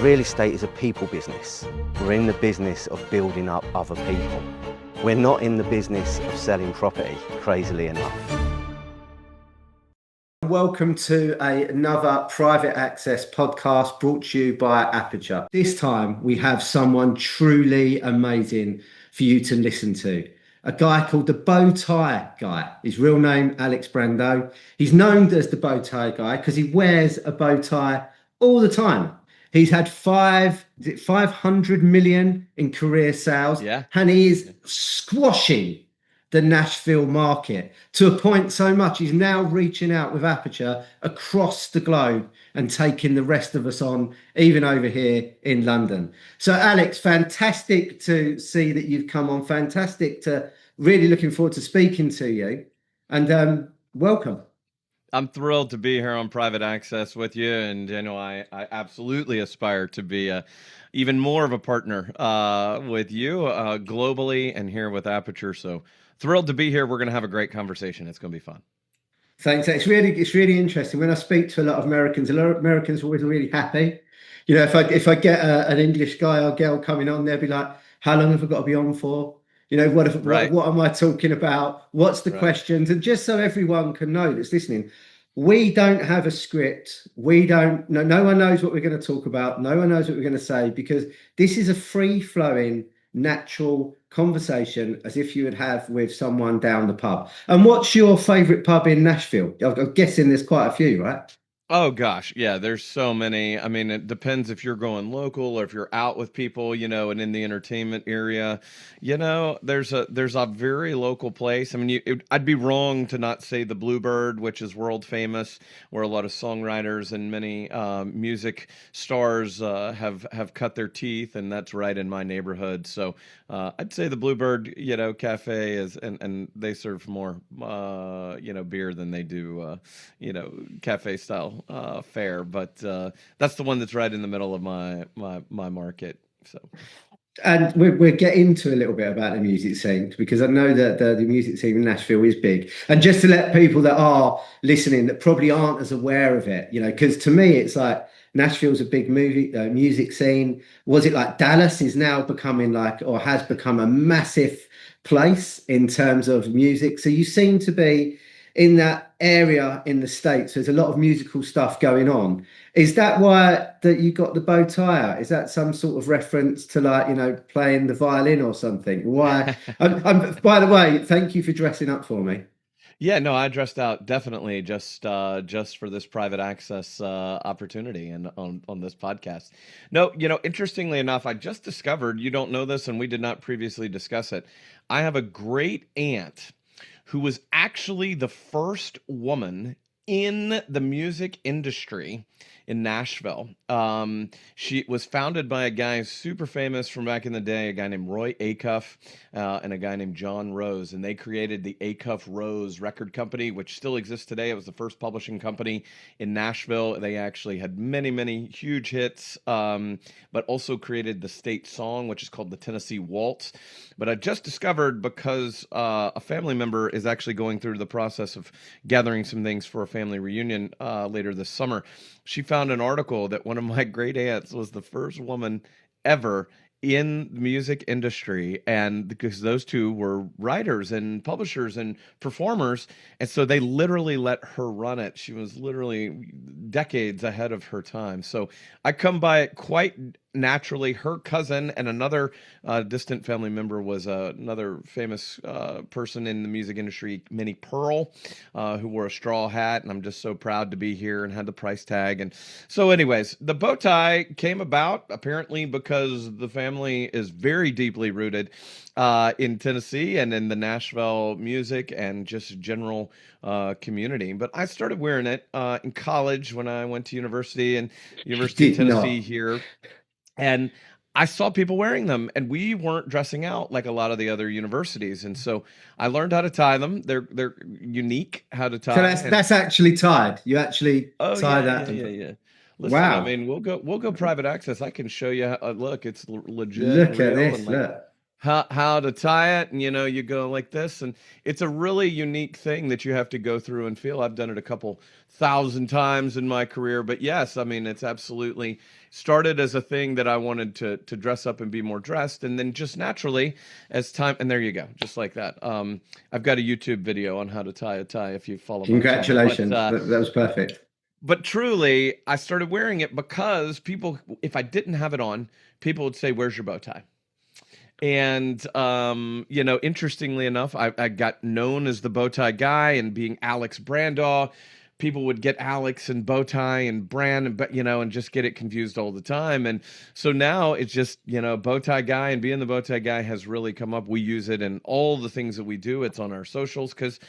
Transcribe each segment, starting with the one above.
Real estate is a people business. We're in the business of building up other people. We're not in the business of selling property, crazily enough. Welcome to another private access podcast brought to you by Aperture. This time we have someone truly amazing for you to listen to. A guy called the Bow Tie Guy. His real name, Alex Brandau. He's known as the Bow Tie Guy because he wears a bow tie all the time. He's had 500 million in career sales, and he is squashing the Nashville market to a point so much he's now reaching out with Aperture across the globe and taking the rest of us on, even over here in London. So Alex, fantastic to see that you've come on. Fantastic to really looking forward to speaking to you, and welcome. I'm thrilled to be here on Private Access with you, and Daniel, I absolutely aspire to be even more of a partner with you globally and here with Aperture. So thrilled to be here. We're going to have a great conversation. It's going to be fun. Thanks. It's really interesting. When I speak to a lot of Americans are always really happy. You know, if I get an English guy or girl coming on, they'll be like, "How long have I got to be on for? You know, what am I talking about? What's the questions?" And just so everyone can know that's listening, we don't have a script. No one knows what we're going to talk about. No one knows what we're going to say, because this is a free-flowing, natural conversation as if you would have with someone down the pub. And what's your favorite pub in Nashville? I'm guessing there's quite a few, right? Oh gosh, yeah, there's so many. I mean, it depends if you're going local or if you're out with people, you know, and in the entertainment area. You know, there's a very local place. I mean, I'd be wrong to not say the Bluebird, which is world famous, where a lot of songwriters and many music stars have cut their teeth, and that's right in my neighborhood. So I'd say the Bluebird, you know, cafe is, and they serve more, you know, beer than they do, you know, cafe style fare, but that's the one that's right in the middle of my market. So, and we'll get into a little bit about the music scene, because I know that the music scene in Nashville is big. And just to let people that are listening that probably aren't as aware of it, you know, because to me it's like Nashville's a big music scene. Was it like Dallas is now becoming like, or has become, a massive place in terms of music? So you seem to be in that area in the States. There's a lot of musical stuff going on. Is that why that you got the bow tie out? Is that some sort of reference to, like, you know, playing the violin or something? Why? By the way, thank you for dressing up for me. Yeah, no, I dressed out definitely just for this private access opportunity and on this podcast. No, you know, interestingly enough, I just discovered, you don't know this and we did not previously discuss it, I have a great aunt who was actually the first woman in the music industry in Nashville. She was founded by a guy super famous from back in the day, a guy named Roy Acuff, and a guy named John Rose, and they created the Acuff Rose record company, which still exists today. It was the first publishing company in Nashville. They actually had many huge hits, but also created the state song, which is called the Tennessee Waltz. But I just discovered, because a family member is actually going through the process of gathering some things for a family reunion later this summer. She found an article that one of my great aunts was the first woman ever in the music industry, and because those two were writers and publishers and performers, and so they literally let her run it. She was literally decades ahead of her time. So I come by it quite naturally. Her cousin and another distant family member was another famous person in the music industry, Minnie Pearl, who wore a straw hat, and I'm just so proud to be here and had the price tag. And so anyways, the bow tie came about apparently because the family is very deeply rooted in Tennessee and in the Nashville music and just general community. But I started wearing it in college when I went to University of Tennessee here. And I saw people wearing them, and we weren't dressing out like a lot of the other universities. And so I learned how to tie them. They're unique how to tie. So that's actually tied. You actually tie that. Yeah. Listen, wow. I mean, we'll go private access. I can show you. Look, it's legit. Look real, at this. and like, look. How to tie it, and you know, you go like this, and it's a really unique thing that you have to go through and feel. I've done it a couple thousand times in my career, but yes, I mean, it's absolutely started as a thing that I wanted to dress up and be more dressed, and then just naturally as time, and there you go, just like that. I've got a YouTube video on how to tie a tie if you follow my channel, Congratulations. That was perfect. but truly, I started wearing it because people, if I didn't have it on, people would say, "Where's your bow tie?" And interestingly enough, I got known as the bow tie guy, and being Alex Brandau, people would get Alex and bow tie and Brand, and and just get it confused all the time. And so now it's just bow tie guy, and being the bow tie guy has really come up. We use it in all the things that we do. It's on our socials because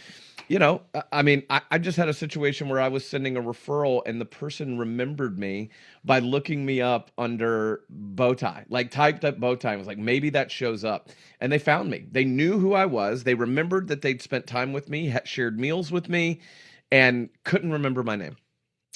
I just had a situation where I was sending a referral and the person remembered me by looking me up under bow tie, like typed up bow tie and was like, maybe that shows up. And they found me. They knew who I was. They remembered that they'd spent time with me, had shared meals with me, and couldn't remember my name.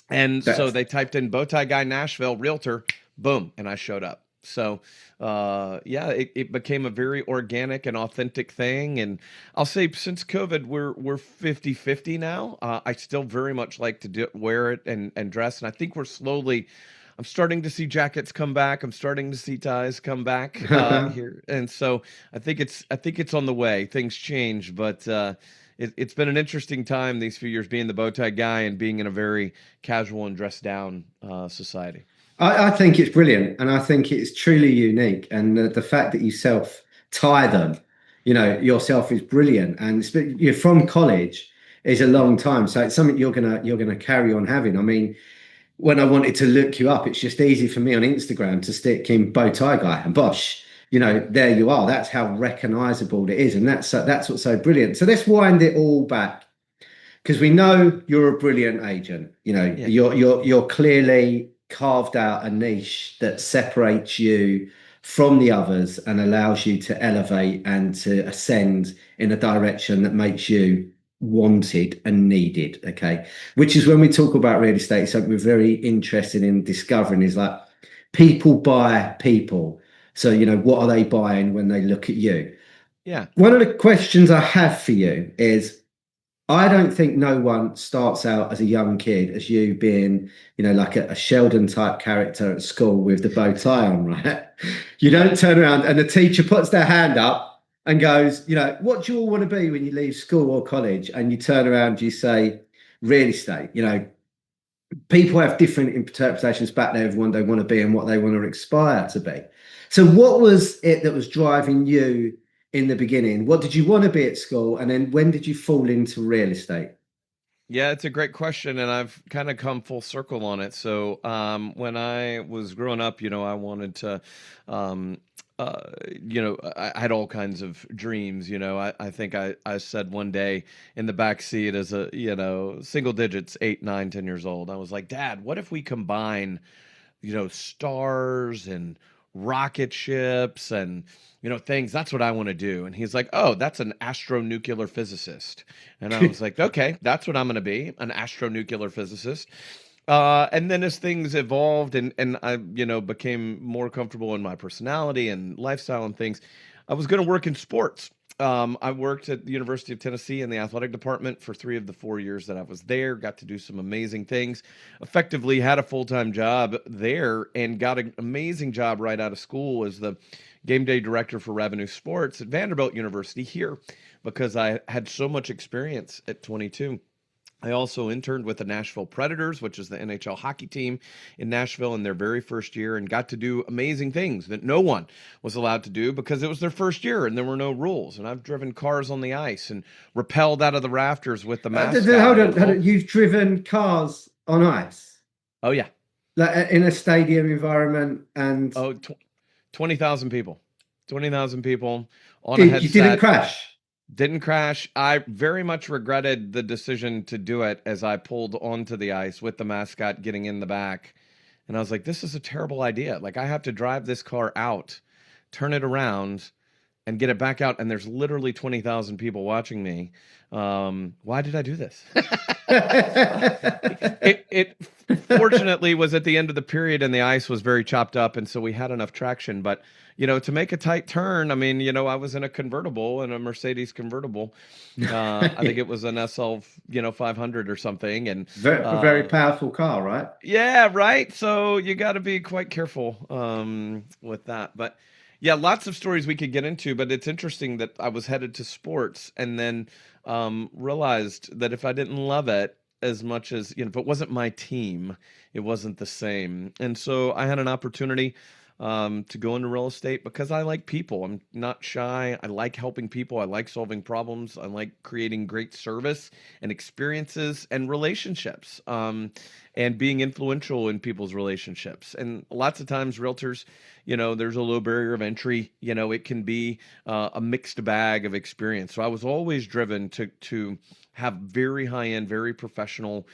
And so they typed in bow tie guy Nashville realtor, boom, and I showed up. So it became a very organic and authentic thing. And I'll say since COVID, we're 50-50 now. I still very much like to wear it and dress. And I think I'm starting to see jackets come back. I'm starting to see ties come back here. And so I think it's on the way. Things change, but it's been an interesting time these few years being the bow tie guy and being in a very casual and dressed down society. I think it's brilliant, and I think it's truly unique. And the fact that you self tie them, yourself is brilliant. And you're from college is a long time, so it's something you're gonna carry on having. I mean, when I wanted to look you up, it's just easy for me on Instagram to stick in bow tie guy and bosh. There you are. That's how recognizable it is, and that's what's so brilliant. So let's wind it all back because we know you're a brilliant agent. Yeah. You're clearly carved out a niche that separates you from the others and allows you to elevate and to ascend in a direction that makes you wanted and needed. Okay, which is when we talk about real estate, something we're very interested in discovering is like people buy people. So what are they buying when they look at you? Yeah. One of the questions I have for you is, I don't think no one starts out as a young kid as you being, like a Sheldon type character at school with the bow tie on, right? You don't turn around and the teacher puts their hand up and goes, what do you all want to be when you leave school or college? And you turn around, you say, real estate. People have different interpretations back there of what they want to be and what they want to aspire to be. So what was it that was driving you in the beginning? What did you want to be at school? And then when did you fall into real estate? Yeah, it's a great question, and I've kind of come full circle on it. So when I was growing up, I wanted to, I had all kinds of dreams. I think I said one day in the back seat as a, single digits, 8, 9, 10 years old, I was like, Dad, what if we combine, stars and rocket ships and things. That's what I want to do. And he's like, oh, that's an astronuclear physicist. And I was like, okay, that's what I'm going to be, an astronuclear physicist. And then as things evolved and I, became more comfortable in my personality and lifestyle and things, I was going to work in sports. I worked at the University of Tennessee in the athletic department for 3 of the 4 years that I was there, got to do some amazing things, effectively had a full-time job there and got an amazing job right out of school as the game day director for revenue sports at Vanderbilt University here because I had so much experience at 22. I also interned with the Nashville Predators, which is the NHL hockey team in Nashville in their very first year, and got to do amazing things that no one was allowed to do because it was their first year and there were no rules. And I've driven cars on the ice and rappelled out of the rafters with the mascot. Hold on. You've driven cars on ice? Oh, yeah. Like in a stadium environment and... 20,000 people. 20,000 people on a headset. You didn't crash? Didn't crash. I very much regretted the decision to do it as I pulled onto the ice with the mascot getting in the back. And I was like, this is a terrible idea. Like, I have to drive this car out, turn it around, and get it back out, and there's literally 20,000 people watching me. Why did I do this? It fortunately was at the end of the period, and the ice was very chopped up, and so we had enough traction. But to make a tight turn, I mean, I was in a convertible, in a Mercedes convertible. I think it was an SL, 500 or something, and Very powerful car, right? yeah, right. So you got to be quite careful with that. But yeah, lots of stories we could get into. But it's interesting that I was headed to sports, and then realized that if I didn't love it as much as, if it wasn't my team, it wasn't the same. And so I had an opportunity to go into real estate because I like people. I'm not shy. I like helping people. I like solving problems. I like creating great service and experiences and relationships, and being influential in people's relationships. And lots of times realtors, there's a low barrier of entry. It can be a mixed bag of experience. So I was always driven to have very high end, very professional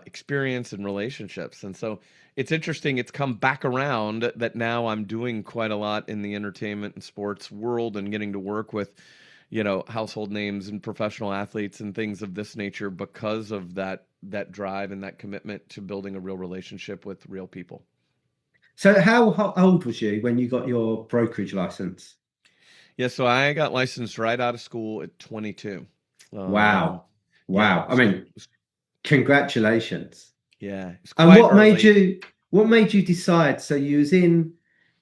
experience and relationships. And so it's interesting. It's come back around that now I'm doing quite a lot in the entertainment and sports world and getting to work with, household names and professional athletes and things of this nature because of that drive and that commitment to building a real relationship with real people. So how old was you when you got your brokerage license? Yeah, so I got licensed right out of school at 22. Wow. Yeah, Wow. I mean, congratulations. yeah, it's And quite early. what made you decide? So you was you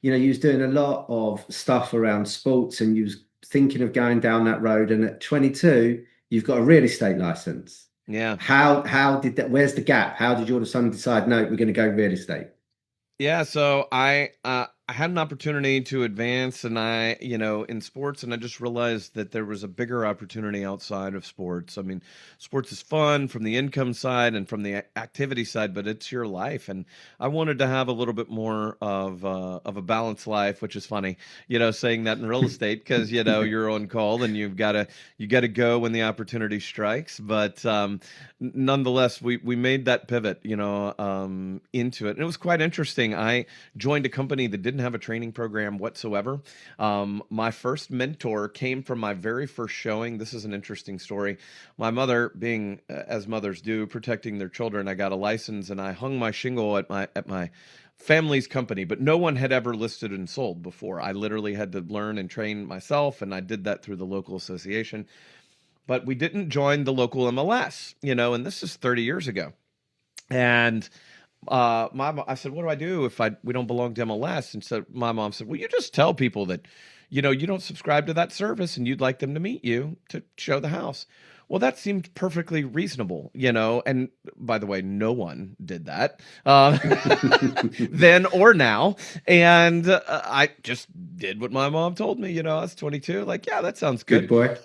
was doing a lot of stuff around sports and you was thinking of going down that road. And at 22, you've got a real estate license. Yeah. How did that, where's the gap? How did you all of a sudden decide, no, we're going to go real estate? Yeah, so I had an opportunity to advance, and in sports, and I just realized that there was a bigger opportunity outside of sports. I mean, sports is fun from the income side and from the activity side, but it's your life, and I wanted to have a little bit more of a balanced life, which is funny, saying that in real estate because you're on call and you got to go when the opportunity strikes. But nonetheless, we made that pivot, into it, and it was quite interesting. I joined a company that didn't have a training program whatsoever. My first mentor came from my very first showing. This is an interesting story. My mother, being as mothers do, protecting their children, I got a license and I hung my shingle at my family's company, but no one had ever listed and sold before. I literally had to learn and train myself, and I did that through the local association. But we didn't join the local MLS, and this is 30 years ago. And I said, what do I do if we don't belong to MLS? And so my mom said, well, you just tell people that, you don't subscribe to that service and you'd like them to meet you to show the house. Well, that seemed perfectly reasonable, and by the way, no one did that then or now. And I just did what my mom told me, I was 22, like, yeah, that sounds Good good. boy.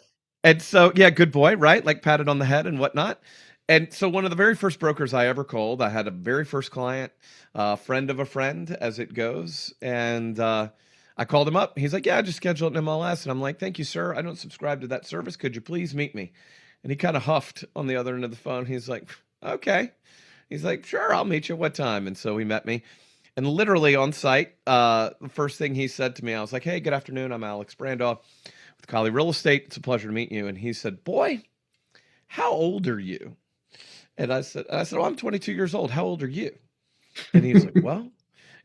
And so, yeah, good boy, right? Like patted on the head and whatnot. And so, one of the very first brokers I ever called, I had a very first client, friend of a friend, as it goes. And I called him up. He's like, yeah, just schedule it in MLS. And I'm like, thank you, sir. I don't subscribe to that service. Could you please meet me? And he kind of huffed on the other end of the phone. He's like, okay. He's like, sure, I'll meet you. What time? And so he met me. And literally on site, the first thing he said to me, I was like, hey, good afternoon. I'm Alex Brandau with Collie Real Estate. It's a pleasure to meet you. And he said, boy, how old are you? And I said, oh, I'm 22 years old. How old are you? And he's like, well,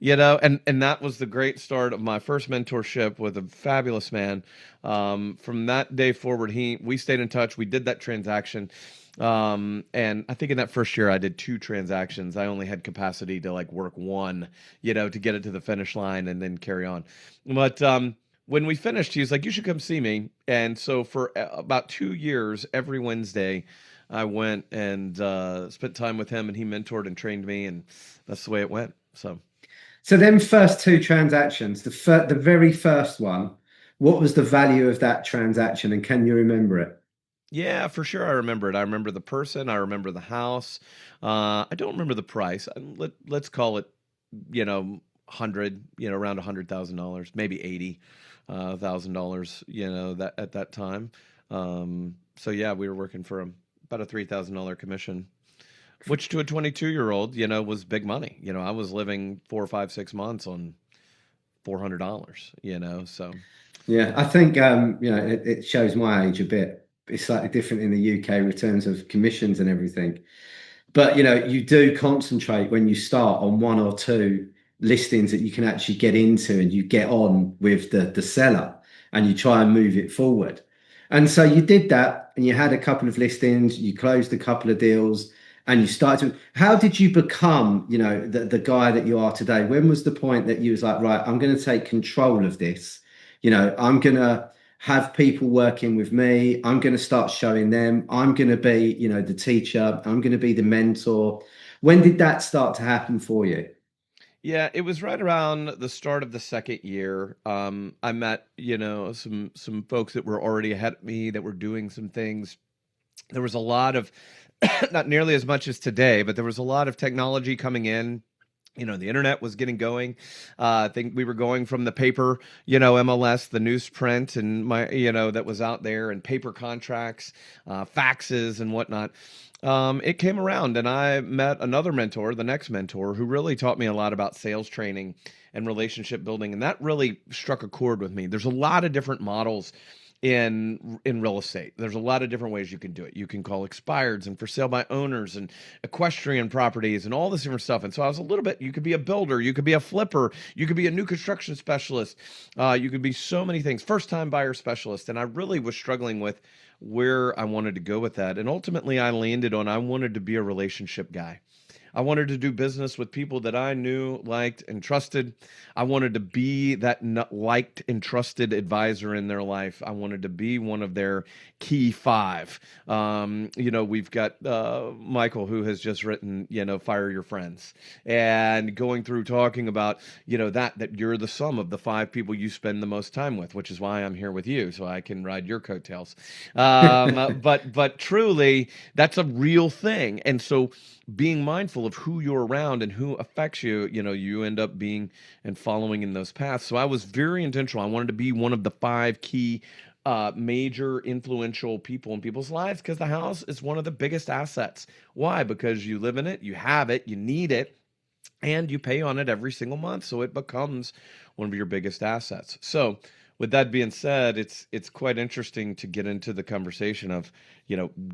and that was the great start of my first mentorship with a fabulous man. From that day forward, we stayed in touch. We did that transaction. And I think in that first year I did 2 transactions. I only had capacity to like work one, to get it to the finish line and then carry on. But, when we finished, he was like, you should come see me. And so for about 2 years, every Wednesday, I went and spent time with him, and he mentored and trained me, and that's the way it went. So then first 2 transactions, the very first one, what was the value of that transaction and can you remember it? Yeah, for sure. I remember it. I remember the person. I remember the house. I don't remember the price. Let's call it, 100, around $100,000, maybe $80,000, that at that time. So yeah, we were working for about a $3,000 commission, which to a 22-year-old, was big money. I was living 4 or 5, 6 months on $400, so. Yeah, I think it shows my age a bit. It's slightly different in the UK in terms of commissions and everything. But you do concentrate when you start on one or two listings that you can actually get into, and you get on with the seller and you try and move it forward. And so you did that, and you had a couple of listings, you closed a couple of deals, and you started to. How did you become, the guy that you are today? When was the point that you was like, right, I'm going to take control of this? I'm going to have people working with me. I'm going to start showing them. I'm going to be, the teacher. I'm going to be the mentor. When did that start to happen for you? Yeah, it was right around the start of the second year. I met, some folks that were already ahead of me that were doing some things. There was a lot of, not nearly as much as today, but there was a lot of technology coming in. The internet was getting going. I think we were going from the paper, MLS, the newsprint, and that was out there, and paper contracts, faxes, and whatnot. It came around, and I met another mentor, the next mentor, who really taught me a lot about sales training and relationship building, and that really struck a chord with me. There's a lot of different models in real estate. There's a lot of different ways you can do it. You can call expireds and for sale by owners and equestrian properties and all this different stuff. And so I was a little bit, you could be a builder, you could be a flipper, you could be a new construction specialist, you could be so many things, first time buyer specialist. And I really was struggling with where I wanted to go with that. And ultimately I landed on, I wanted to be a relationship guy. I wanted to do business with people that I knew, liked, and trusted. I wanted to be that liked and trusted advisor in their life. I wanted to be one of their key five. We've got Michael, who has just written, Fire Your Friends, and going through talking about, that you're the sum of the five people you spend the most time with, which is why I'm here with you, so I can ride your coattails. But truly, that's a real thing. And so being mindful of who you're around and who affects you, you end up being and following in those paths. So I was very intentional. I wanted to be one of the five key major influential people in people's lives, because the house is one of the biggest assets. Why? Because you live in it, you have it, you need it, and you pay on it every single month. So it becomes one of your biggest assets. So with that being said, it's quite interesting to get into the conversation of,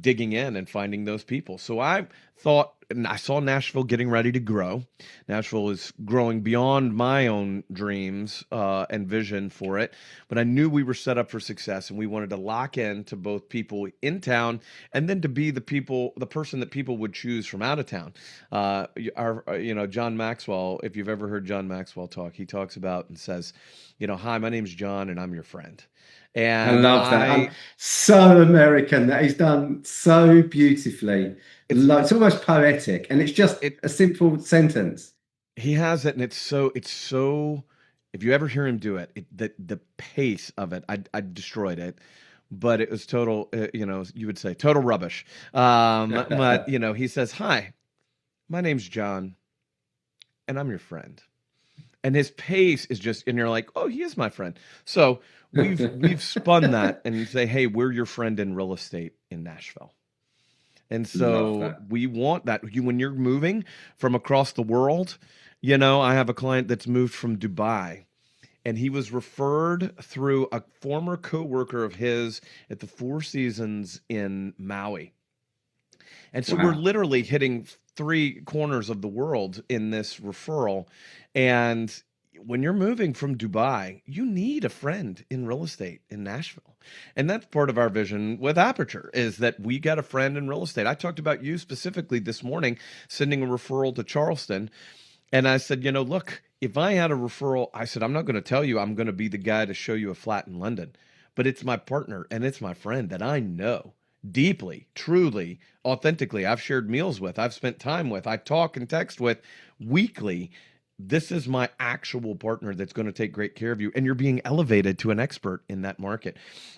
digging in and finding those people. So I thought, and I saw Nashville getting ready to grow. Nashville is growing beyond my own dreams and vision for it, but I knew we were set up for success, and we wanted to lock in to both people in town and then to be the person that people would choose from out of town. John Maxwell, if you've ever heard John Maxwell talk, he talks about and says, hi, my name's John and I'm your friend. I And love that. I'm so American that he's done so beautifully. it's It's almost poetic, and it's just it a simple sentence. he has it, and it's so if you ever hear him do it, the pace of it, I destroyed it, but it was total, you would say total rubbish. But he says, hi, my name's John and I'm your friend. And his pace is just, and you're like, oh, he is my friend. So we've spun that and say, hey, we're your friend in real estate in Nashville. And Love so that. we want that. When you're moving from across the world, I have a client that's moved from Dubai, and he was referred through a former coworker of his at the Four Seasons in Maui. And so we're Wow. literally hitting three corners of the world in this referral. And when you're moving from Dubai, you need a friend in real estate in Nashville. And that's part of our vision with Aperture, is that we got a friend in real estate. I talked about you specifically this morning, sending a referral to Charleston. And I said, look, if I had a referral, I said, I'm not going to tell you I'm going to be the guy to show you a flat in London, but it's my partner and it's my friend that I know deeply, truly, authentically. I've shared meals with, I've spent time with, I talk and text with weekly. This is my actual partner that's going to take great care of you. And you're being elevated to an expert in that market.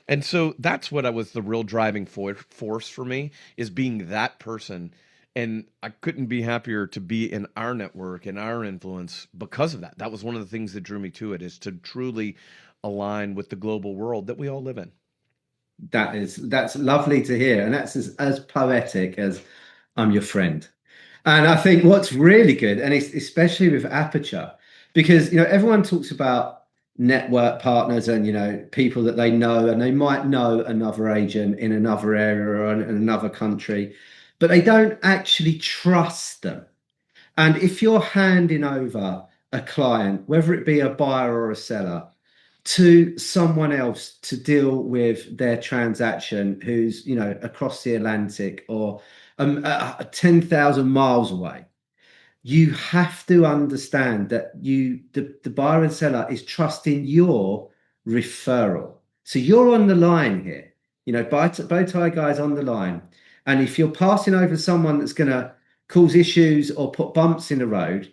And so that's what I was the real driving force for me, is being that person. And I couldn't be happier to be in our network and our influence because of that. That was one of the things that drew me to it, is to truly align with the global world that we all live in. That's lovely to hear, and that's as poetic as "I'm your friend." And I think what's really good, and it's especially with Aperture, because everyone talks about network partners and people that they know, and they might know another agent in another area or in another country, but they don't actually trust them. And if you're handing over a client, whether it be a buyer or a seller, to someone else to deal with their transaction who's across the Atlantic or 10,000 miles away, you have to understand that the buyer and seller is trusting your referral. So you're on the line here, bow tie guys on the line. And if you're passing over someone that's going to cause issues or put bumps in the road,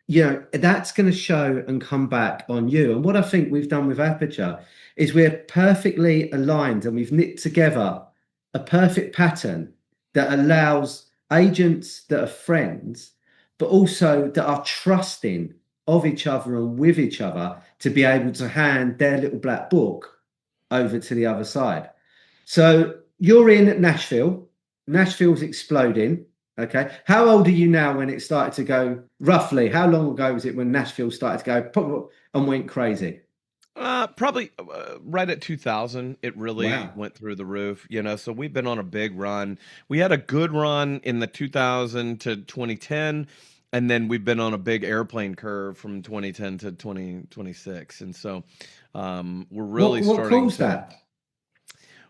that's going to show and come back on you. And what I think we've done with Aperture is we're perfectly aligned and we've knit together a perfect pattern that allows agents that are friends, but also that are trusting of each other and with each other to be able to hand their little black book over to the other side. So you're in Nashville. Nashville's exploding. Okay. How old are you now when it started to go roughly? How long ago was it when Nashville started to go pop and went crazy? Probably right at 2000, it really Wow. went through the roof, so we've been on a big run. We had a good run in the 2000 to 2010, and then we've been on a big airplane curve from 2010 to 2026. And so we're really What starting caused to. that?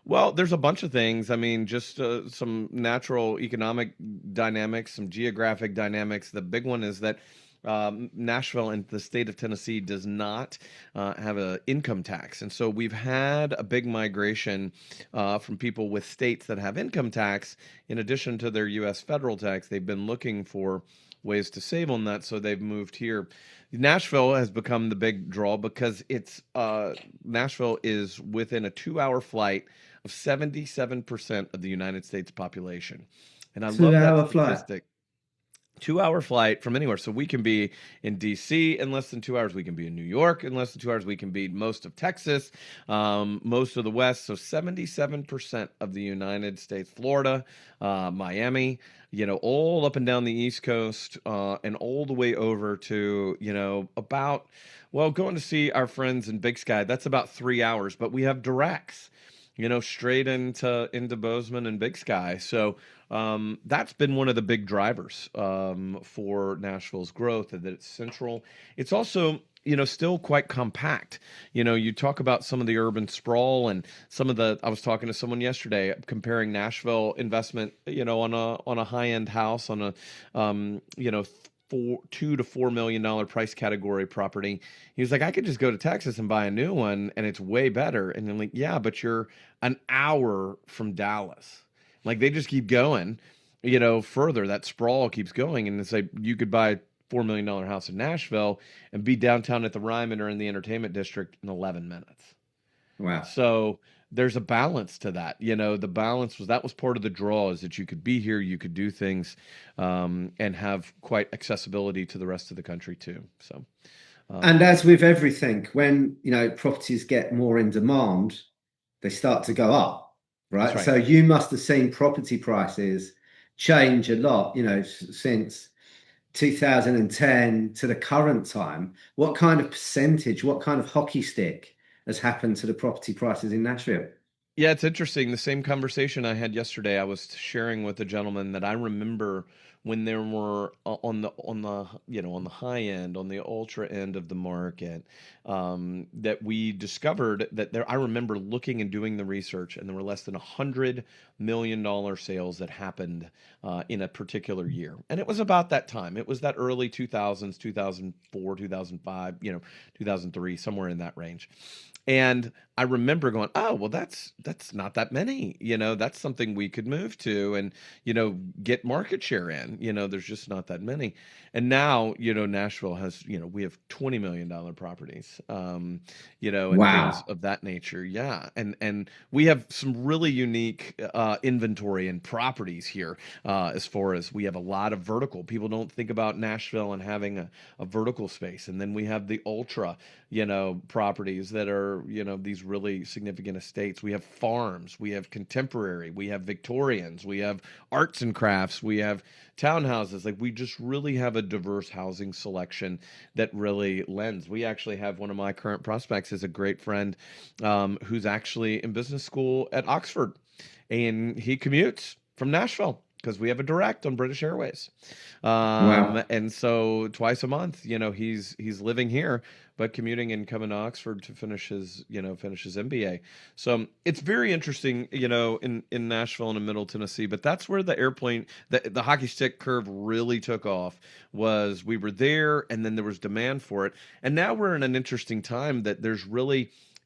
Well, there's a bunch of things. I mean, just some natural economic dynamics, some geographic dynamics. The big one is that Nashville and the state of Tennessee does not have an income tax. And so we've had a big migration from people with states that have income tax. In addition to their U.S. federal tax, they've been looking for ways to save on that. So they've moved here. Nashville has become the big draw because Nashville is within a 2-hour flight of 77% of the United States population. And I Two love that hour flight. statistic. 2-hour flight from anywhere. So we can be in DC in less than 2 hours. We can be in New York in less than 2 hours. We can be most of Texas, most of the West. So 77% of the United States, Florida, Miami, all up and down the East Coast, and all the way over to, going to see our friends in Big Sky. That's about 3 hours, but we have directs, straight into Bozeman and Big Sky. So that's been one of the big drivers for Nashville's growth, that it's central. It's also, still quite compact. You talk about some of the urban sprawl and I was talking to someone yesterday comparing Nashville investment, on a high-end house on a, 2 to $4 million price category property. He was like, I could just go to Texas and buy a new one and it's way better. And I'm like, yeah, but you're an hour from Dallas. Like they just keep going, further. That sprawl keeps going. And it's like you could buy a $4 million house in Nashville and be downtown at the Ryman or in the entertainment district in 11 minutes. Wow. So there's a balance to that. The balance was part of the draw, is that you could be here, you could do things, and have quite accessibility to the rest of the country too. So, And as with everything, when properties get more in demand, they start to go up, that's right? right. So you must have seen property prices change a lot, since 2010 to the current time. What kind of percentage, what kind of hockey stick has happened to the property prices in Nashville? Yeah, it's interesting. The same conversation I had yesterday, I was sharing with a gentleman that I remember when there were on the high end, on the ultra end of the market, that we discovered that there. I remember looking and doing the research, and there were less than $100 million sales that happened in a particular year, and it was about that time. It was that early 2000s, 2004, 2005, 2003, somewhere in that range. And I remember going, oh, well, that's not that many. That's something we could move to and, get market share in. There's just not that many. And now, Nashville has, we have $20 million properties, and things Wow. of that nature. Yeah. And we have some really unique inventory and properties here, as far as we have a lot of vertical. People don't think about Nashville and having a vertical space. And then we have the ultra, properties that are, these really significant estates. We have farms, we have contemporary, we have Victorians, we have arts and crafts, we have townhouses. Like, we just really have a diverse housing selection that really lends. We actually have one of my current prospects is a great friend, who's actually in business school at Oxford, and he commutes from Nashville because we have a direct on British Airways. Wow. And so twice a month, he's living here, but commuting and coming to Oxford to finish his MBA. So it's very interesting, in Nashville and in Middle Tennessee. But that's where the hockey stick curve really took off. Was we were there, and then there was demand for it, and now we're in an interesting time that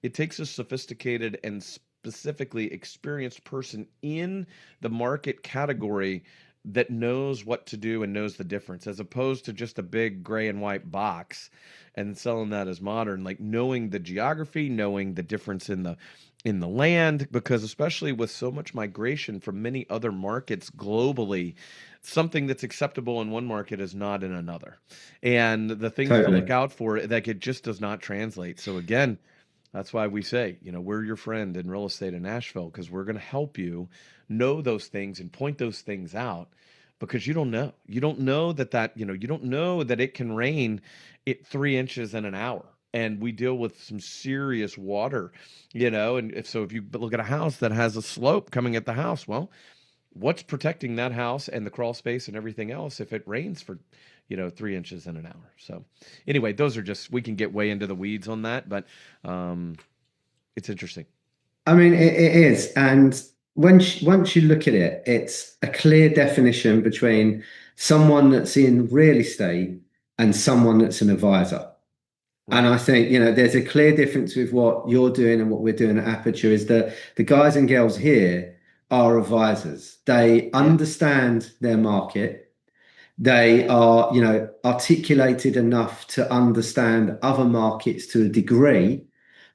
it takes a sophisticated and specifically experienced person in the market category that knows what to do and knows the difference, as opposed to just a big gray and white box and selling that as modern. Like, knowing the geography, knowing the difference in the land, because especially with so much migration from many other markets globally, something that's acceptable in one market is not in another, and the things to look Totally. out for, like, it just does not translate. So again, that's why we say, we're your friend in real estate in Nashville, because we're going to help you know those things and point those things out, because you don't know. You don't know you don't know that it can rain 3 inches in an hour. And we deal with some serious water, and if you look at a house that has a slope coming at the house, well, what's protecting that house and the crawl space and everything else if it rains for 3 inches in an hour? So anyway, those are just, we can get way into the weeds on that, but it's interesting. I mean, it is. And once you look at it, it's a clear definition between someone that's in real estate and someone that's an advisor. And Right. I think, there's a clear difference with what you're doing and what we're doing at Aperture is that the guys and girls here are advisors. They Yeah. understand their market. They are, articulated enough to understand other markets to a degree,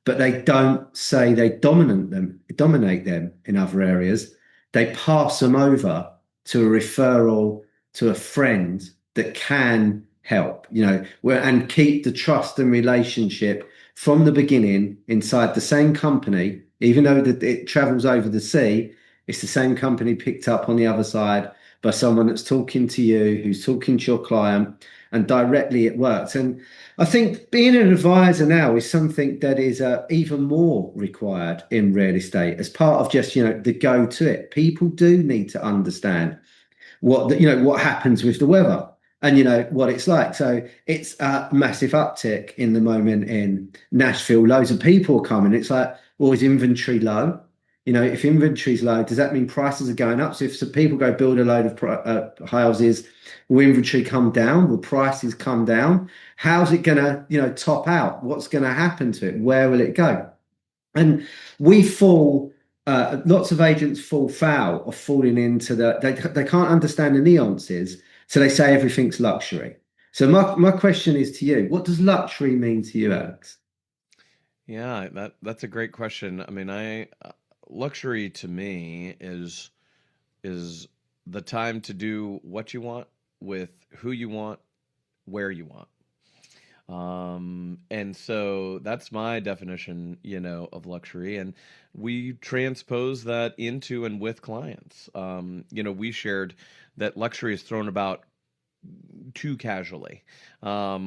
but they don't say they dominate them in other areas. They pass them over to a referral to a friend that can help, and keep the trust and relationship from the beginning inside the same company, even though it travels over the sea, it's the same company picked up on the other side by someone that's talking to you, who's talking to your client, and directly it works. And I think being an advisor now is something that is even more required in real estate as part of just, the go to it. People do need to understand what happens with the weather and what it's like. So it's a massive uptick in the moment in Nashville. Loads of people are coming. It's like, well, is inventory low? If inventory's low, does that mean prices are going up? So if some people go build a load of houses, will inventory come down? Will prices come down? How's it going to, top out? What's going to happen to it? Where will it go? And we fall, lots of agents fall foul of falling into they can't understand the nuances. So they say everything's luxury. So my question is to you, what does luxury mean to you, Alex? Yeah, that's a great question. I mean, I luxury to me is the time to do what you want with who you want, where you want. And so that's my definition, of luxury. And we transpose that into and with clients. We shared that luxury is thrown about too casually,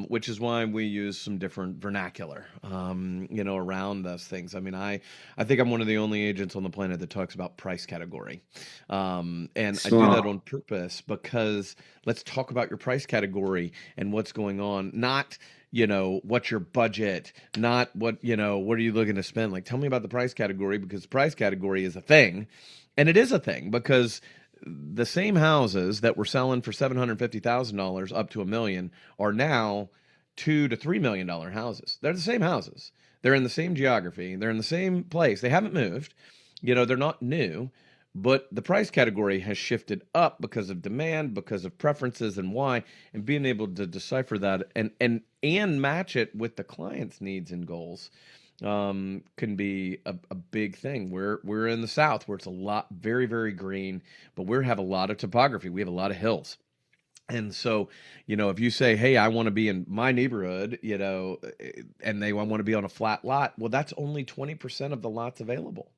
which is why we use some different vernacular, around those things. I mean, I think I'm one of the only agents on the planet that talks about price category. And I do that Smart. on purpose, because let's talk about your price category and what's going on, not, what's your budget, not what are you looking to spend? Like, tell me about the price category, because the price category is a thing. And it is a thing because the same houses that were selling for $750,000 up to $1 million are now $2 to $3 million houses. They're the same houses. They're in the same geography. They're in the same place. They haven't moved. They're not new, but the price category has shifted up because of demand, because of preferences and why, and being able to decipher that and match it with the client's needs and goals can be a big thing. We're in the South where it's a lot, very, very green, but we have a lot of topography. We have a lot of hills. And so, if you say, hey, I want to be in my neighborhood, and I want to be on a flat lot, well, that's only 20% of the lots available.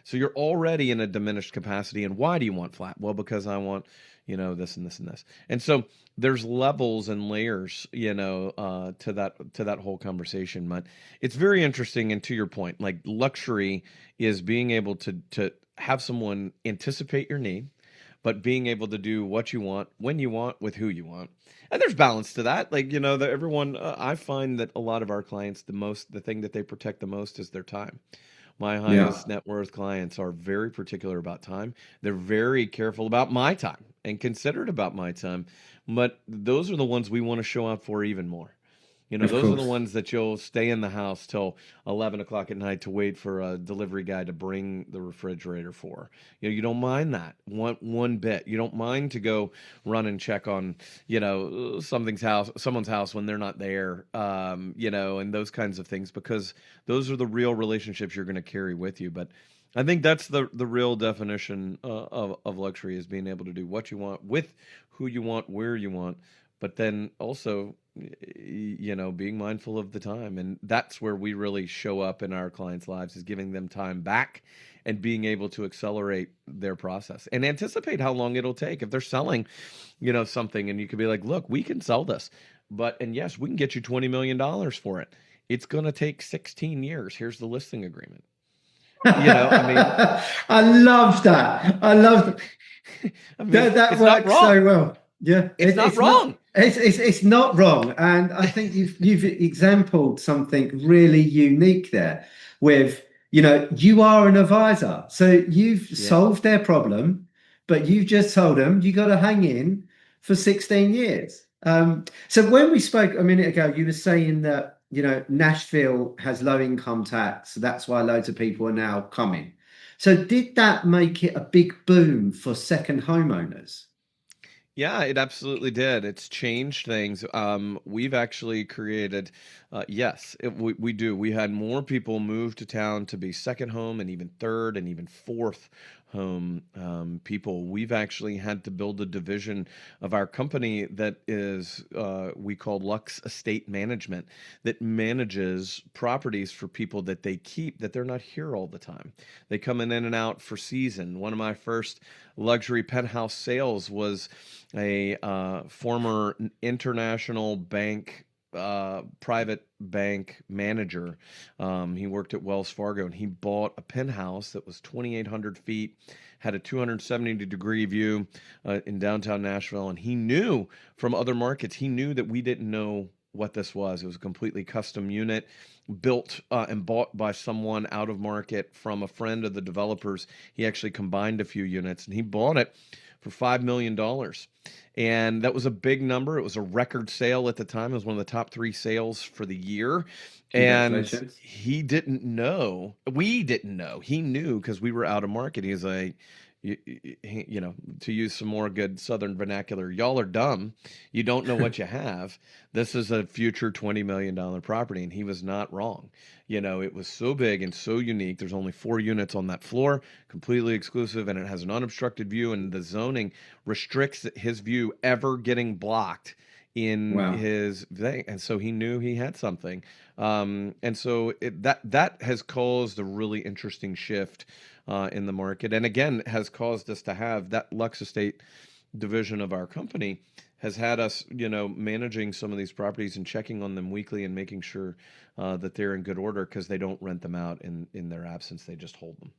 So you're already in a diminished capacity. And why do you want flat? Well, because I want, this and this and this. And so there's levels and layers, to that whole conversation. But it's very interesting. And to your point, like luxury is being able to have someone anticipate your need, but being able to do what you want, when you want, with who you want. And there's balance to that. Like, that everyone, I find that a lot of our clients, the thing that they protect the most is their time. My Yeah, highest net worth clients are very particular about time. They're very careful about my time and considerate about my time. But those are the ones we want to show up for even more. of Those are the course. ones that you'll stay in the house till 11 o'clock at night to wait for a delivery guy to bring the refrigerator for. You don't mind that one bit. You don't mind to go run and check on, someone's house when they're not there, and those kinds of things, because those are the real relationships you're going to carry with you. But I think that's the real definition of luxury, is being able to do what you want with who you want, where you want, but then also being mindful of the time. And that's where we really show up in our clients' lives, is giving them time back and being able to accelerate their process and anticipate how long it'll take. If they're selling, something, and you could be like, look, we can sell this, and yes, we can get you $20 million for it. It's going to take 16 years. Here's the listing agreement. I mean, I love that. I love that it's not works wrong. so well. Yeah, It's not it's not. wrong. It's not wrong, and I think you've exampled something really unique there. With you are an advisor, so you've Yeah. solved their problem, but you've just told them you got to hang in for 16 years. So when we spoke a minute ago, you were saying that Nashville has low income tax, so that's why loads of people are now coming. So did that make it a big boom for second homeowners? Yeah, it absolutely did. It's changed things. We've actually created, yes, we do. We had more people move to town to be second home, and even third and even fourth home people. We've actually had to build a division of our company that is, we call Lux Estate Management, that manages properties for people that they keep, that they're not here all the time. They come in and out for season. One of my first luxury penthouse sales was a former international bank, private bank manager. He worked at Wells Fargo, and he bought a penthouse that was 2,800 feet, had a 270-degree view in downtown Nashville. And he knew from other markets, he knew that we didn't know what this was. It was a completely custom unit, built and bought by someone out of market from a friend of the developers. He actually combined a few units, and he bought it for $5 million. And that was a big number. It was a record sale at the time. It was one of the top 3 sales for the year. And Congratulations. he didn't know. We didn't know. He knew because we were out of market. He's like, to use some more good Southern vernacular, y'all are dumb. You don't know what you have. This is a future $20 million property. And he was not wrong. It was so big and so unique. There's only 4 units on that floor, completely exclusive, and it has an unobstructed view, and the zoning restricts his view ever getting blocked in Wow. his thing. And so he knew he had something. And so that has caused a really interesting shift in the market. And again, has caused us to have that Lux Estate division of our company, has had us, managing some of these properties and checking on them weekly and making sure that they're in good order, because they don't rent them out in their absence. They just hold them.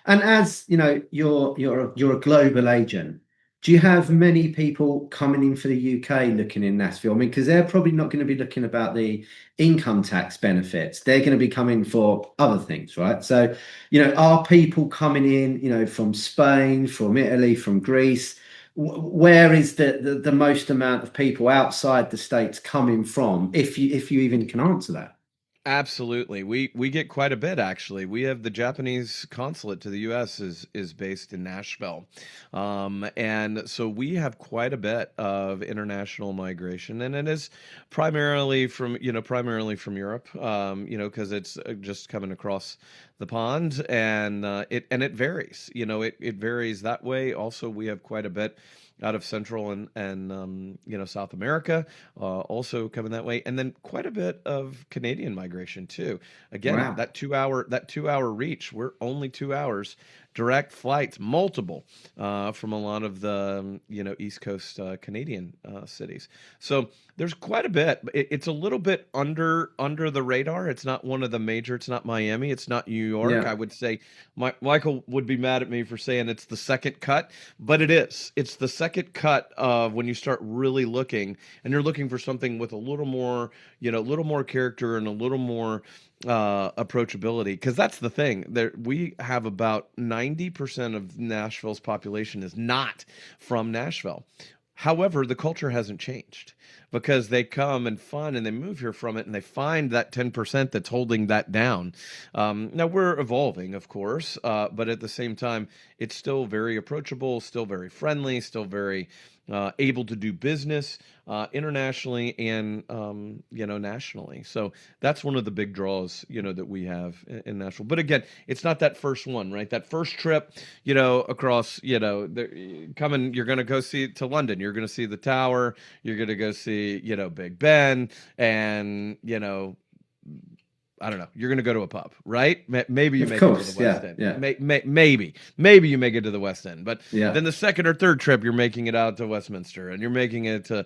And as you know, you're a global agent. Do you have many people coming in for the UK looking in Nashville? I mean, because they're probably not going to be looking about the income tax benefits. They're going to be coming for other things, right? So, are people coming in, from Spain, from Italy, from Greece? Where is the most amount of people outside the States coming from, if you even can answer that? Absolutely. We get quite a bit, actually. We have the Japanese consulate to the US is based in Nashville. And so we have quite a bit of international migration, and it is primarily from Europe, because it's just coming across the pond. And it varies. It varies that way. Also, we have quite a bit out of Central and South America, also coming that way, and then quite a bit of Canadian migration too. Again, Wow. that 2 hour reach. We're only 2 hours direct flights, multiple, from a lot of the East Coast Canadian cities. So there's quite a bit. It's a little bit under the radar. It's not one of the major. It's not Miami. It's not New York. I Yeah. would say Michael would be mad at me for saying it's the second cut, but it is. It's the second cut of when you start really looking, and you're looking for something with a little more, a little more character and a little more approachability, because that's the thing. There we have about 90% of Nashville's population is not from Nashville. However, the culture hasn't changed because they come and fun and they move here from it and they find that 10% that's holding that down. Now we're evolving, of course, but at the same time, it's still very approachable, still very friendly, still very able to do business internationally and nationally. So that's one of the big draws that we have in Nashville. But again, it's not that first one, right? That first trip, across, coming, you're going to go see to London. You're going to see the Tower. You're going to go see Big Ben, and I don't know. You're going to go to a pub, right? Maybe you Of make it to the course. West Yeah. End. Yeah. Maybe you make it to the West End. But Yeah. then the second or third trip, you're making it out to Westminster, and you're making it to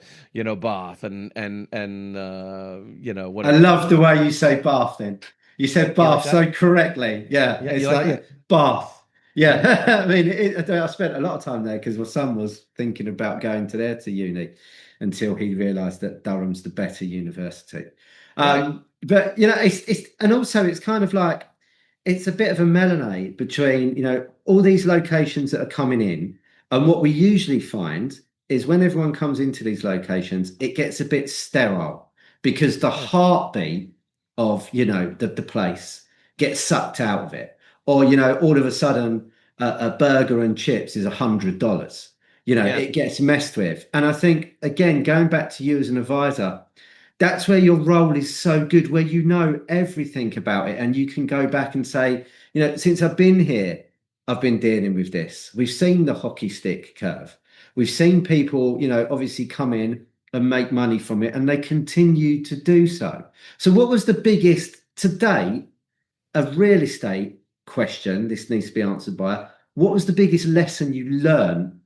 Bath, and what I else? love the way you say bath then. You said You like bath that? so correctly. Yeah. Yeah, you It's like like that? bath. Yeah. Yeah. I mean, I spent a lot of time there because my son was thinking about going to uni until he realized that Durham's the better university. Right. But and also it's kind of like it's a bit of a melange between, all these locations that are coming in. And what we usually find is when everyone comes into these locations, it gets a bit sterile because the Huh. heartbeat of, the place gets sucked out of it. Or, all of a sudden, a burger and chips is $100. Yeah. It gets messed with. And I think, again, going back to you as an advisor, that's where your role is so good, where you know everything about it and you can go back and say, since I've been here, I've been dealing with this. We've seen the hockey stick curve. We've seen people, obviously come in and make money from it, and they continue to do so. So, what was the biggest today of real estate question? This needs to be answered by what was the biggest lesson you learned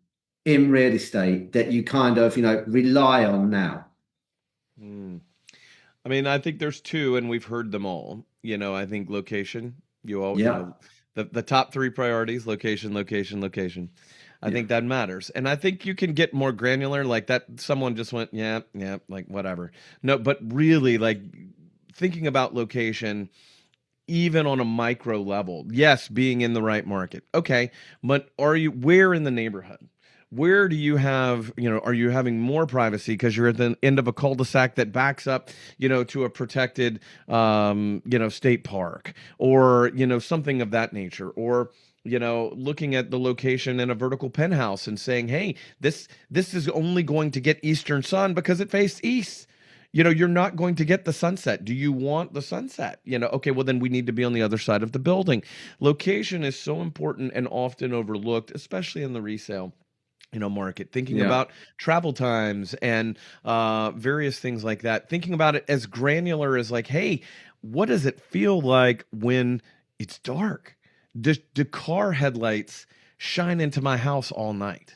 in real estate that you kind of, rely on now? Hmm. I mean, I think there's two, and we've heard them all. I think location. You all, Yeah. the top three priorities: location, location, location. I Yeah. think that matters, and I think you can get more granular. Like that, someone just went, yeah, yeah, like whatever. No, but really, like thinking about location, even on a micro level. Yes, being in the right market. Okay, but where in the neighborhood? Where do you have, are you having more privacy because you're at the end of a cul-de-sac that backs up, to a protected, state park, or, something of that nature, or, looking at the location in a vertical penthouse and saying, hey, this is only going to get eastern sun because it faced east. You're not going to get the sunset. Do you want the sunset? Okay, well, then we need to be on the other side of the building. Location is so important and often overlooked, especially in the resale market. Thinking Yeah. about travel times and various things like that. Thinking about it as granular as like, hey, what does it feel like when it's dark? Do car headlights shine into my house all night?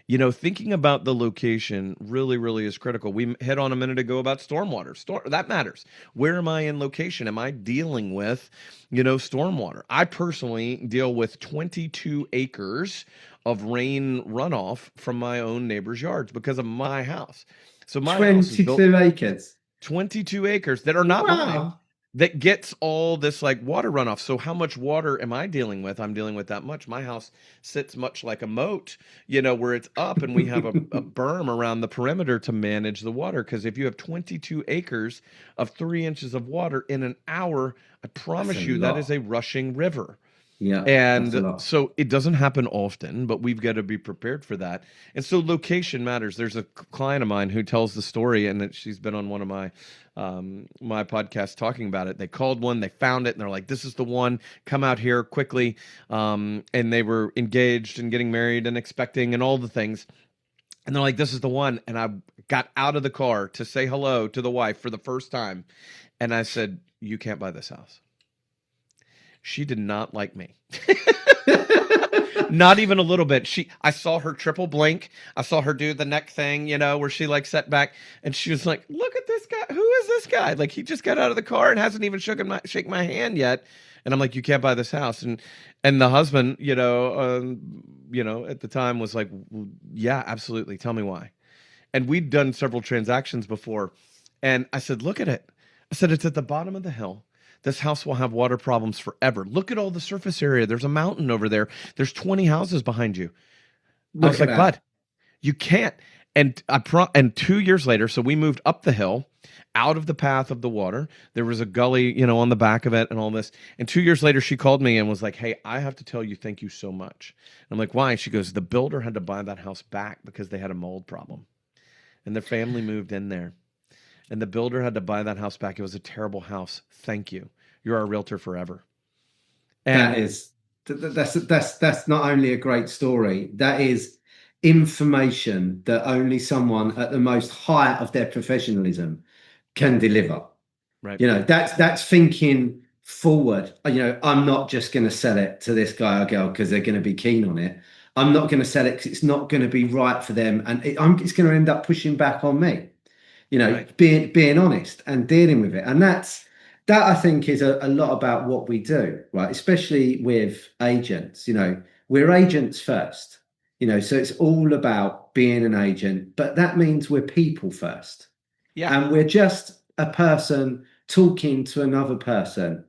Thinking about the location really, really is critical. We hit on a minute ago about stormwater. That matters. Where am I in location? Am I dealing with, stormwater? I personally deal with 22 acres of rain runoff from my own neighbor's yards because of my house. So my house is built 22 acres. 22 acres that are not mine, Wow. that gets all this like water runoff. So how much water am I dealing with? I'm dealing with that much. My house sits much like a moat, where it's up and we have a berm around the perimeter to manage the water. Because if you have 22 acres of 3 inches of water in an hour, I That's a promise you that is lot. a rushing river. Yeah, that's a And lot. so it doesn't happen often, but we've got to be prepared for that. And so location matters. There's a client of mine who tells the story, and she's been on one of my podcasts talking about it. They called one, they found it, and they're like, "This is the one. Come out here quickly." And they were engaged and getting married and expecting and all the things. And they're like, this is the one. And I got out of the car to say hello to the wife for the first time. And I said, you can't buy this house. She did not like me. Not even a little bit. I saw her triple blink. I saw her do the neck thing, where she like sat back, and she was like, "Look at this guy. Who is this guy? Like he just got out of the car and hasn't even shake my hand yet." And I'm like, "You can't buy this house." And the husband, at the time was like, well, "Yeah, absolutely. Tell me why." And we'd done several transactions before, and I said, "Look at it." I said, "It's at the bottom of the hill. This house will have water problems forever. Look at all the surface area. There's a mountain over there. There's 20 houses behind you." I was Look at like, that. "Bud, you can't." And 2 years later, so we moved up the hill, out of the path of the water. There was a gully, on the back of it and all this. And 2 years later, she called me and was like, "Hey, I have to tell you, thank you so much." And I'm like, "Why?" She goes, "The builder had to buy that house back because they had a mold problem. And their family moved in there. And the builder had to buy that house back. It was a terrible house. Thank you. You're our realtor forever." And That is that's not only a great story, that is information that only someone at the most height of their professionalism can deliver. right. That's thinking forward. I'm not just going to sell it to this guy or girl because they're going to be keen on it. I'm not going to sell it because it's not going to be right for them, and it's going to end up pushing back on me. Right. Being honest and dealing with it. And that I think is a lot about what we do, right? Especially with agents, we're agents first, so it's all about being an agent, but that means we're people first. Yeah. And we're just a person talking to another person,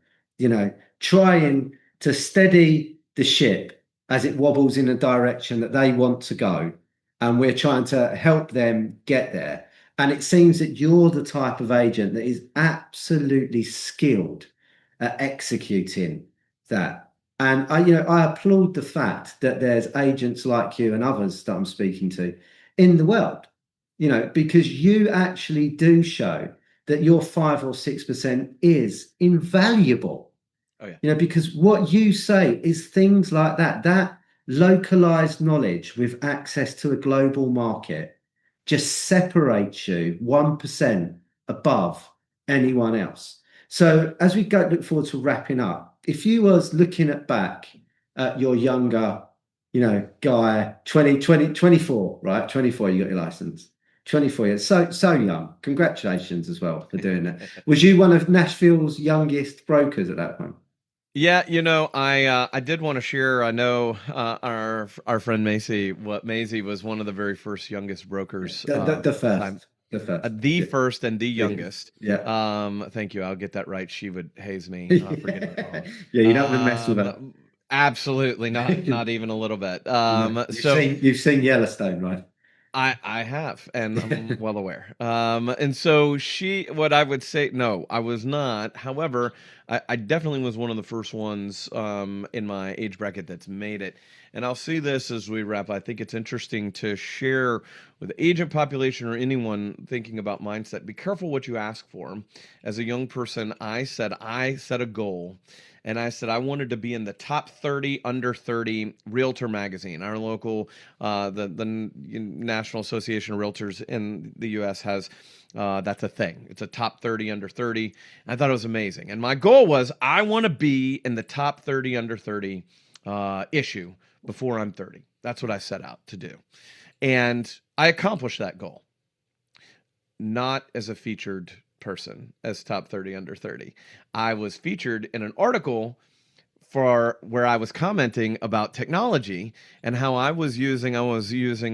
trying to steady the ship as it wobbles in a direction that they want to go. And we're trying to help them get there. And it seems that you're the type of agent that is absolutely skilled at executing that. And I applaud the fact that there's agents like you and others that I'm speaking to in the world, because you actually do show that your 5 or 6% is invaluable. Oh, yeah. Because what you say is things like that localized knowledge with access to a global market just separates you 1% above anyone else. So as we look forward to wrapping up, if you was looking back at your younger, guy, 24, right? 24, you got your license. 24 years, so young. Congratulations as well for doing that. Was you one of Nashville's youngest brokers at that point? Yeah, I did want to share. I know our friend Macy. What Maisie was one of the very first youngest brokers. The Time, first, the first, the yeah, first and the yeah, youngest. yeah. Thank you. I'll get that right. She would haze me for getting it wrong. Yeah, you don't want to mess with her. Absolutely not. Not even a little bit. No, So you've seen Yellowstone, right? I have, and I'm well aware. And so what I would say, no, I was not. However, I definitely was one of the first ones in my age bracket that's made it. And I'll see this as we wrap. I think it's interesting to share with the agent population or anyone thinking about mindset. Be careful what you ask for. As a young person, I set a goal. And I said I wanted to be in the top 30 under 30 realtor magazine. Our local, the National Association of Realtors in the U.S. has that's a thing. It's a top 30 under 30. I thought it was amazing. And my goal was I want to be in the top 30 under 30 issue before I'm 30. That's what I set out to do. And I accomplished that goal. Not as a featured person as top 30 under 30. I was featured in an article for where I was commenting about technology and how I was using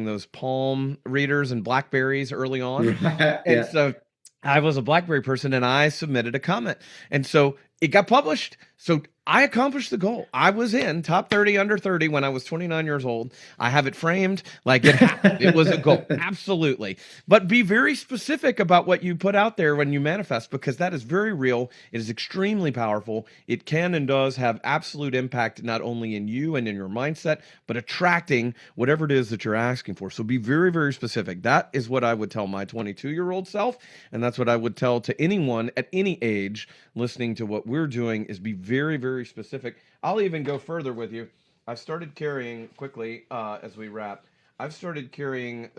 those Palm readers and Blackberries early on. And Yeah. so I was a BlackBerry person and I submitted a comment. And so it got published. So I accomplished the goal. I was in top 30 under 30 when I was 29 years old. I have it framed like it happened. It was a goal. Absolutely. But be very specific about what you put out there when you manifest, because that is very real. It is extremely powerful. It can and does have absolute impact, not only in you and in your mindset, but attracting whatever it is that you're asking for. So be very, very specific. That is what I would tell my 22-year-old self. And that's what I would tell to anyone at any age listening to what we're doing, is be very, very specific. I'll even go further with you. I started carrying quickly as we wrap. I've started carrying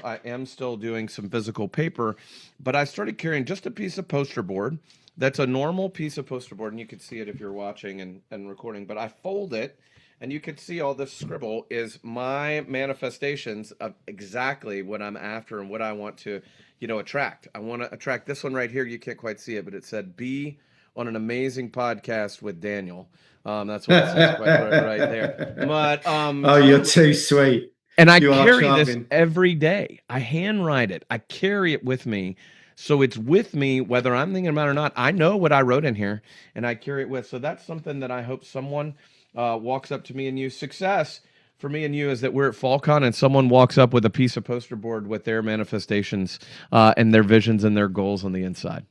I am still doing some physical paper, but I started carrying just a piece of poster board. That's a normal piece of poster board, and you can see it if you're watching and recording. But I fold it, and you can see all this scribble is my manifestations of exactly what I'm after and what I want to, attract. I want to attract this one right here. You can't quite see it, but it said be on an amazing podcast with Daniel. That's what it says right there. But Oh, you're too sweet. and I You are carry this charming. every day. I handwrite it. I carry it with me. So it's with me whether I'm thinking about it or not. I know what I wrote in here and I carry it with. So that's something that I hope someone walks up to me and you. Success for me and you is that we're at FallCon and someone walks up with a piece of poster board with their manifestations and their visions and their goals on the inside.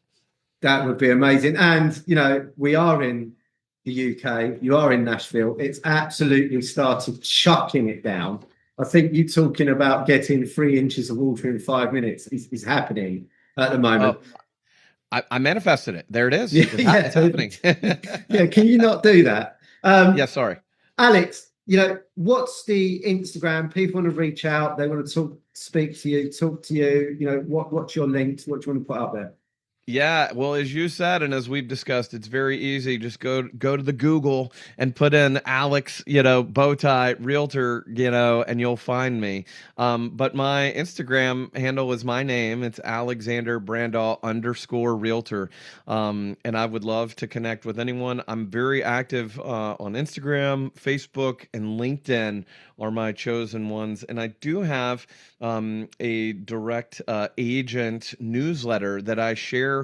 That would be amazing. And, we are in the UK, you are in Nashville. It's absolutely started chucking it down. I think you talking about getting 3 inches of water in 5 minutes is happening at the moment. Oh, I manifested it. There it is. Yeah, It's happening. yeah. Can you not do that? Yeah, sorry. Alex, what's the Instagram? People want to reach out. They want to speak to you, talk to you. What's your links? What do you want to put up there? Yeah, well, as you said, and as we've discussed, it's very easy. Just go to the Google and put in Alex, Bowtie Realtor, and you'll find me. But my Instagram handle is my name. It's Alexander Brandau _Realtor. And I would love to connect with anyone. I'm very active on Instagram, Facebook, and LinkedIn are my chosen ones. And I do have a direct agent newsletter that I share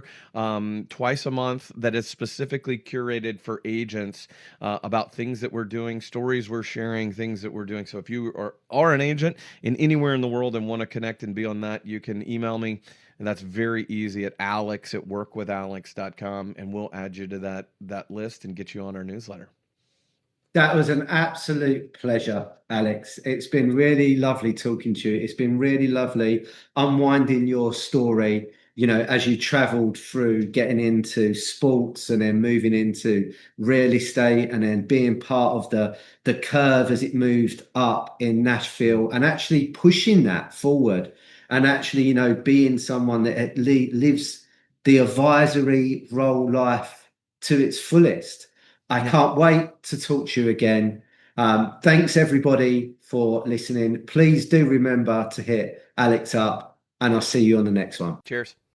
twice a month that is specifically curated for agents about things that we're doing, stories we're sharing, things that we're doing. So if you are an agent in anywhere in the world and want to connect and be on that, you can email me. And that's very easy at alex@workwithalex.com. And we'll add you to that list and get you on our newsletter. That was an absolute pleasure, Alex. It's been really lovely talking to you. It's been really lovely unwinding your story, as you traveled through getting into sports and then moving into real estate and then being part of the curve as it moved up in Nashville and actually pushing that forward and actually, being someone that lives the advisory role life to its fullest. I can't wait to talk to you again. Thanks, everybody, for listening. Please do remember to hit Alex up, and I'll see you on the next one. Cheers.